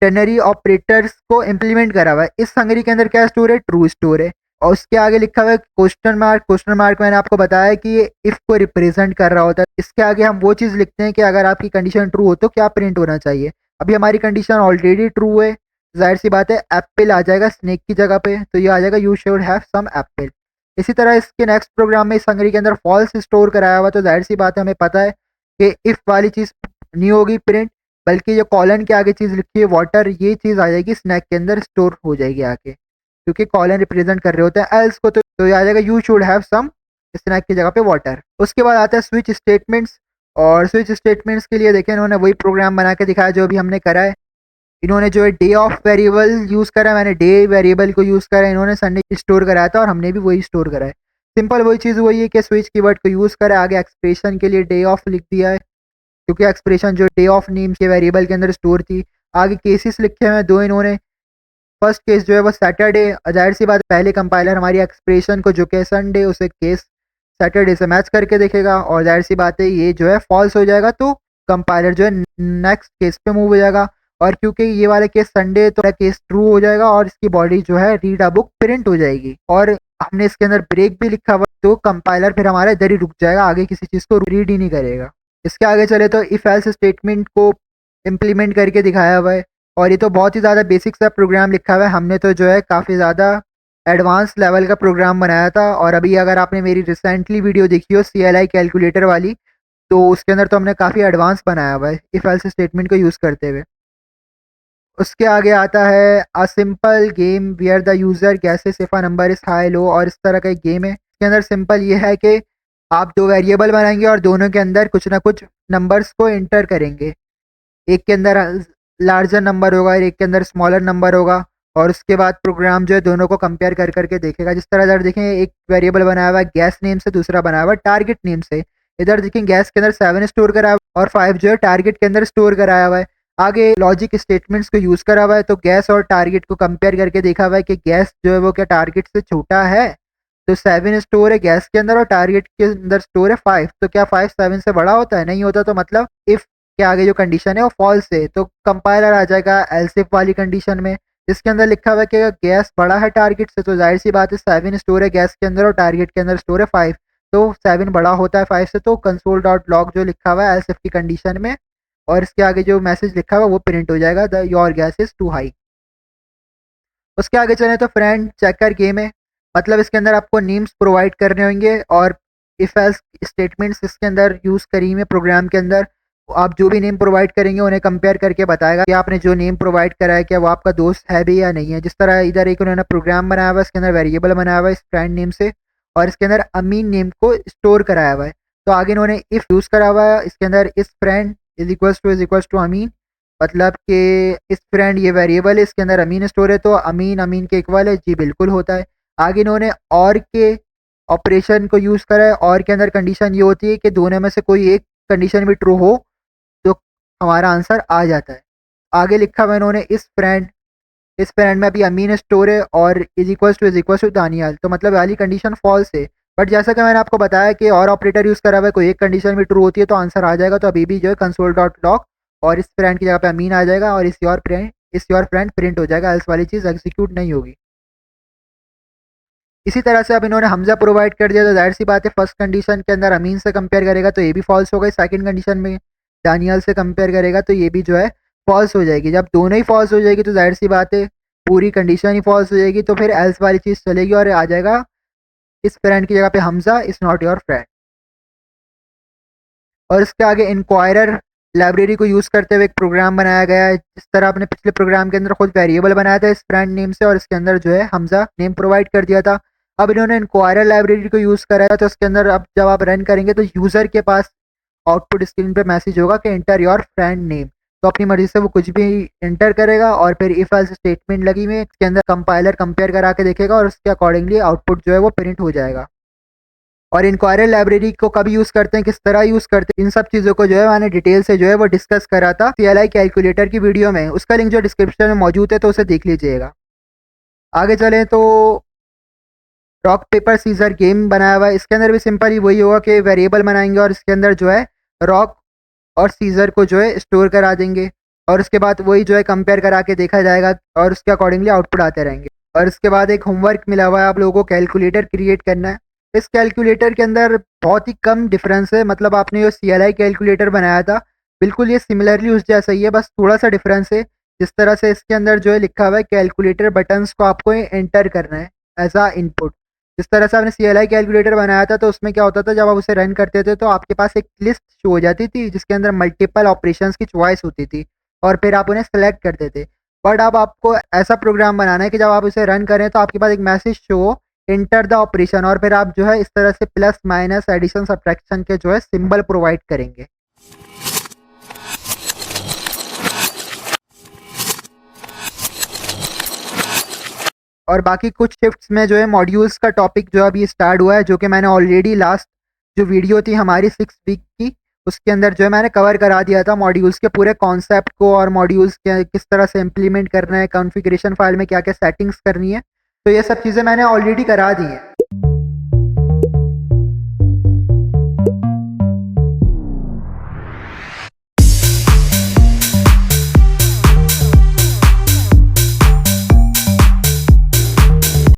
टर्नरी ऑपरेटर्स को इम्प्लीमेंट करा हुआ है। इस हंगरी के अंदर क्या स्टोर है, ट्रू स्टोर है, और उसके आगे लिखा हुआ है क्वेश्चन मार्क। क्वेश्चन मार्क मैंने आपको बताया कि ये इफ को रिप्रेजेंट कर रहा होता है। इसके आगे हम वो चीज़ लिखते हैं कि अगर आपकी कंडीशन ट्रू हो तो क्या प्रिंट होना चाहिए। अभी हमारी कंडीशन ऑलरेडी ट्रू है, जाहिर सी बात है एप्पल आ जाएगा स्नेक की जगह पे, तो ये आ जाएगा you should have some apple. इसी तरह इसके नेक्स्ट प्रोग्राम में इस हंगरी के अंदर फॉल्स स्टोर कराया हुआ, तो जाहिर सी बात है हमें पता है कि इफ वाली चीज़ नहीं होगी प्रिंट, बल्कि जो कॉलन के आगे चीज़ लिखी है वाटर, ये चीज़ आ जाएगी स्नैक के अंदर स्टोर हो जाएगी आके, क्योंकि कॉलन रिप्रेजेंट कर रहे होते हैं एल्स को। तो ये आ जाएगा you should have some snack की जगह पे वाटर। उसके बाद आता है स्विच स्टेटमेंट्स, और स्विच स्टेटमेंट्स के लिए देखें इन्होंने वही प्रोग्राम बना के दिखाया जो अभी हमने करा है। इन्होंने जो है डे ऑफ वेरिएबल यूज़ करा है, मैंने डे वेरिएबल को यूज़ करा है, इन्होंने संडे स्टोर कराया था और हमने भी वही स्टोर करा है। सिंपल वही चीज़ वही है कि स्विच कीवर्ड को यूज़ करा, आगे एक्सप्रेशन के लिए डे ऑफ लिख दिया है, क्योंकि एक्सप्रेशन जो डे ऑफ नेम के वेरिएबल के अंदर स्टोर थी। आगे केसेस लिखे हुए हैं दो इन्होंने। फर्स्ट केस जो है वो सैटरडे, जाहिर सी बात पहले कंपाइलर हमारी एक्सप्रेशन को जो कि संडे उसे केस सैटरडे से मैच करके देखेगा, और जाहिर सी बात है ये जो है फॉल्स हो जाएगा तो कंपाइलर जो है नेक्स्ट केस पे मूव हो जाएगा। और क्योंकि ये वाला केस संडे तो केस ट्रू हो जाएगा और इसकी बॉडी जो है रीड अ बुक प्रिंट हो जाएगी। और हमने इसके अंदर ब्रेक भी लिखा हुआ, तो कंपाइलर फिर हमारा इधर ही रुक जाएगा, आगे किसी चीज़ को रीड ही नहीं करेगा। इसके आगे चले तो इफ एल्स स्टेटमेंट को इम्प्लीमेंट करके दिखाया हुआ है, और ये तो बहुत ही ज़्यादा बेसिक सा प्रोग्राम लिखा हुआ है। हमने तो जो है काफ़ी ज़्यादा एडवांस लेवल का प्रोग्राम बनाया था, और अभी अगर आपने मेरी रिसेंटली वीडियो देखी हो CLI कैलकुलेटर वाली, तो उसके अंदर तो हमने काफ़ी एडवांस बनाया हुआ है इफ एल्स स्टेटमेंट को यूज़ करते हुए। उसके आगे आता है a simple game where the user guesses if a number is high low, और इस तरह का एक गेम है। इसके अंदर सिंपल ये है कि आप दो वेरिएबल बनाएंगे और दोनों के अंदर कुछ ना कुछ नंबर्स को एंटर करेंगे। एक के अंदर लार्जर नंबर होगा और एक के अंदर स्मॉलर नंबर होगा, और उसके बाद प्रोग्राम जो है दोनों को कंपेयर कर करके देखेगा। जिस तरह इधर देखें एक वेरिएबल बनाया हुआ है गैस नेम से, दूसरा बनाया हुआ है टारगेट नेम से। इधर देखें गैस के अंदर 7 स्टोर करा हुआ है और 5 जो है टारगेट के अंदर स्टोर कराया हुआ है। आगे लॉजिक स्टेटमेंट्स को यूज़ करा हुआ है, तो गैस और टारगेट को कंपेयर करके देखा हुआ है कि गैस जो है वो क्या टारगेट से छोटा है, तो 7 स्टोर है गैस के अंदर और टारगेट के अंदर स्टोर है 5, तो क्या 5 7 से बड़ा होता है, नहीं होता। तो मतलब इफ के आगे जो कंडीशन है वो फॉल्स है, तो कंपाइलर आ जाएगा एल्स इफ वाली कंडीशन में, जिसके अंदर लिखा हुआ है कि अगर गैस बड़ा है टारगेट से, तो जाहिर सी बात है 7 स्टोर है गैस के अंदर और टारगेट के अंदर स्टोर है 5, तो 7 बड़ा होता है 5 से, तो कंसोल डॉट लॉग जो लिखा हुआ है एल्स इफ की कंडीशन में, और इसके आगे जो मैसेज लिखा हुआ है वो प्रिंट हो जाएगा the your guess is too high. उसके आगे चलें तो फ्रेंड चेकर गेम है, मतलब इसके अंदर आपको नेम्स प्रोवाइड करने होंगे और इफ एल्स स्टेटमेंट्स इसके अंदर यूज़ करी हुई है प्रोग्राम के अंदर। आप जो भी नेम प्रोवाइड करेंगे उन्हें कंपेयर करके बताएगा कि आपने जो नेम प्रोवाइड करा है क्या वो आपका दोस्त है भी या नहीं है। जिस तरह इधर एक उन्होंने प्रोग्राम बनाया हुआ है, इसके अंदर वेरिएबल बनाया हुआ है इस फ्रेंड नेम से, और इसके अंदर अमीन नेम को स्टोर कराया हुआ है। तो आगे इन्होंने इफ़ यूज़ करा हुआ है इसके अंदर, इस फ्रेंड इज इक्वल्स टू अमीन, मतलब कि इस फ्रेंड ये वेरिएबल है, इसके अंदर अमीन स्टोर है, तो अमीन अमीन के इक्वल है, जी बिल्कुल होता है। आगे इन्होंने और के ऑपरेशन को यूज़ करा है। और के अंदर कंडीशन ये होती है कि दोनों में से कोई एक कंडीशन भी ट्रू हो तो हमारा आंसर आ जाता है। आगे लिखा हुआ इन्होंने इस फ्रेंड में अभी अमीन स्टोर है और इज इक्वल्स टू दानियाल, तो मतलब वाली कंडीशन फॉल्स है। बट जैसा कि मैंने आपको बताया कि और ऑपरेटर यूज़ करा हुआ है, कोई एक कंडीशन भी ट्रू होती है तो आंसर आ जाएगा। तो अभी भी जो है कंसोल डॉट लॉग और इस फ्रेंड की जगह पे अमीन आ जाएगा और इस योर फ्रेंड प्रिंट हो जाएगा, एल्स वाली चीज़ एग्जीक्यूट नहीं होगी। इसी तरह से अब इन्होंने हमजा प्रोवाइड कर दिया, तो जाहिर सी बात है फर्स्ट कंडीशन के अंदर अमीन से कंपेयर करेगा तो ये भी फॉल्स हो गई, सेकंड कंडीशन में दानियाल से कंपेयर करेगा तो ये भी जो है फॉल्स हो जाएगी। जब दोनों ही फॉल्स हो जाएगी तो जाहिर सी बात है पूरी कंडीशन ही फॉल्स हो जाएगी, तो फिर एल्स वाली चीज़ चलेगी और आ जाएगा इस फ्रेंड की जगह पे Hamza is not your friend. और इसके आगे इंक्वायरर लाइब्रेरी को यूज़ करते हुए एक प्रोग्राम बनाया गया है। जिस तरह आपने पिछले प्रोग्राम के अंदर खुद वेरिएबल बनाया था इस फ्रेंड नेम से और इसके अंदर जो है हमजा नेम प्रोवाइड कर दिया था। अब इन्होंने इंक्वायरर लाइब्रेरी को यूज़ करा है, तो इसके अंदर अब जब आप रन करेंगे तो यूज़र के पास आउटपुट स्क्रीन पे मैसेज होगा कि एंटर योर फ्रेंड नेम, तो अपनी मर्जी से वो कुछ भी एंटर करेगा और फिर इफ एल्स स्टेटमेंट लगी हुई है इसके अंदर कंपाइलर कंपेयर करा के देखेगा और उसके अकॉर्डिंगली आउटपुट जो है वो प्रिंट हो जाएगा। और इंक्वायरर लाइब्रेरी को कब यूज़ करते हैं, किस तरह यूज़ करते हैं, इन सब चीज़ों को जो है मैंने डिटेल से जो है वो डिस्कस करा था CLI कैलकुलेटर की वीडियो में, उसका लिंक जो डिस्क्रिप्शन में मौजूद है तो उसे देख लीजिएगा। आगे चलें तो रॉक पेपर सीजर गेम बनाया हुआ है, इसके अंदर भी सिंपल ही वही होगा कि वेरिएबल बनाएंगे और इसके अंदर जो है रॉक और सीजर को जो है स्टोर करा देंगे और उसके बाद वही जो है कंपेयर करा के देखा जाएगा और उसके अकॉर्डिंगली आउटपुट आते रहेंगे। और इसके बाद एक होमवर्क मिला हुआ है आप लोगों को कैलकुलेटर क्रिएट करना है। इस कैलकुलेटर के अंदर बहुत ही कम डिफरेंस है, मतलब आपने जो CLI कैलकुलेटर बनाया था बिल्कुल ये सिमिलरली उस जैसा ही है, बस थोड़ा सा डिफरेंस है। जिस तरह से इसके अंदर जो है लिखा हुआ है कैलकुलेटर बटन्स को आपको एंटर करना है एज आ इनपुट। जिस तरह से आपने CLI कैलकुलेटर बनाया था तो उसमें क्या होता था, जब आप उसे रन करते थे तो आपके पास एक लिस्ट शो हो जाती थी जिसके अंदर मल्टीपल ऑपरेशंस की चॉइस होती थी और फिर आप उन्हें सेलेक्ट करते थे। बट अब आपको ऐसा प्रोग्राम बनाना है कि जब आप इसे रन करें तो आपके पास एक मैसेज शो हो एंटर द ऑपरेशन और फिर आप जो है इस तरह से प्लस माइनस एडिशन सब्ट्रैक्शन के जो है सिंबल प्रोवाइड करेंगे। और बाकी कुछ शिफ्ट्स में जो है मॉड्यूल्स का टॉपिक जो अभी स्टार्ट हुआ है, जो कि मैंने ऑलरेडी लास्ट जो वीडियो थी हमारी 6 वीक की उसके अंदर जो है मैंने कवर करा दिया था मॉड्यूल्स के पूरे कॉन्सेप्ट को और मॉड्यूल्स के किस तरह से इम्प्लीमेंट करना है, कॉन्फ़िगरेशन फाइल में क्या क्या सेटिंग्स करनी है, तो ये सब चीज़ें मैंने ऑलरेडी करा दी हैं।